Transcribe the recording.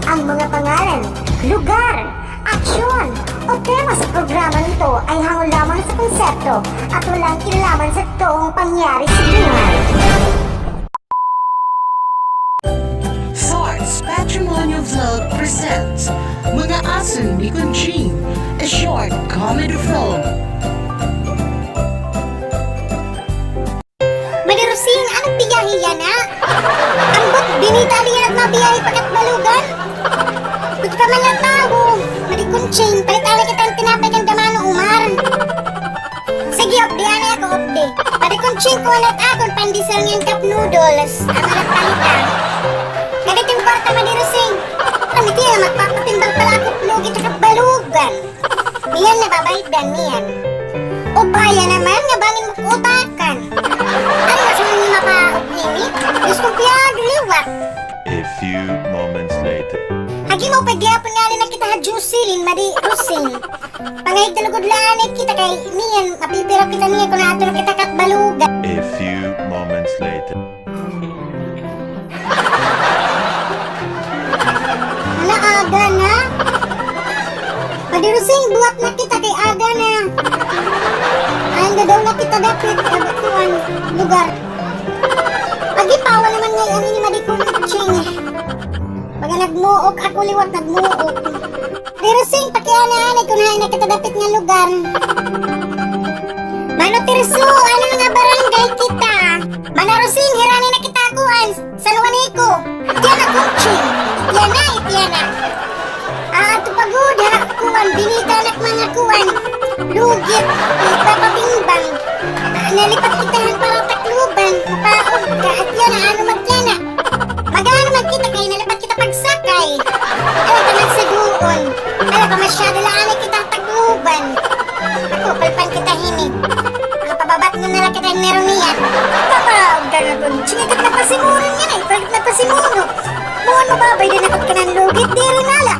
Ang mga pangalan, lugar, aksyon o tema sa programa nito ay hangon lamang sa konsepto at walang kinalaman sa toong pangyari sa buhay. Thoughts Patrimonial Vlog presents Mga Aso ni Conching, a short comedy film. Madarusing, anong biyahe yan ha? Ambot, binita niya at mabiyahe pagkatbalugan? Buti pa man lang tao. Marikunching, palitala kitang tinapay kang damano umar. Sige, opde, ano ako opde. Marikunching ko alat akon pandisal ngayon cup noodles. Ang alat palitan. Kagating kwarta madarusing. Kamiti nga magpapatimbang pala ako plugi at balugan. Niyan nababaydan niyan. O baya naman, nga bangin mo utakan. Ano nga saan niya mapaot nini? Diyos kong piyado liwat. A few moments later. Hagi mo pagyapon nga rin na kita hajusilin, madi rusing. Pangahig talugod laanit kita kay niyan, mapipiraw kita niya kung nato na kita katbalugan. A few moments later. Wala aga na. Madi rusing, buhat na kita kay aga na. Anda daw na kita dapit, kabatuan, lugar. Pagipawa naman ngayon ini madi kunching. Pag nagmuok, ako liwat nagmuok. Tirusing, pakiana-anay kung na kita dapit nga lugar. Mano Tirsu, ano nga barangay kita? Manarusing, hirani na kita kuan, sa luwaniko. Tiyan na kunching, tiyan na. Ato pagod ha, kuan, binita anak mga kuan. Lugit, ipapabimbang. Nalipat kitahan para takluban. Mapaog ka at yan ano magyana. Magana man kita kay nalipat kita pagsakay. Ala ka man sa duon. Ala ka masyado laanay kita takluban. Ako, palpan kita hinig. Ang pababat nga nala kita meron niyan. Papaog ka na kung sinigat na pasimunan yan ay. Palit na pasimuno. Buwan mababay din ako ka ng lugit, di rin ala.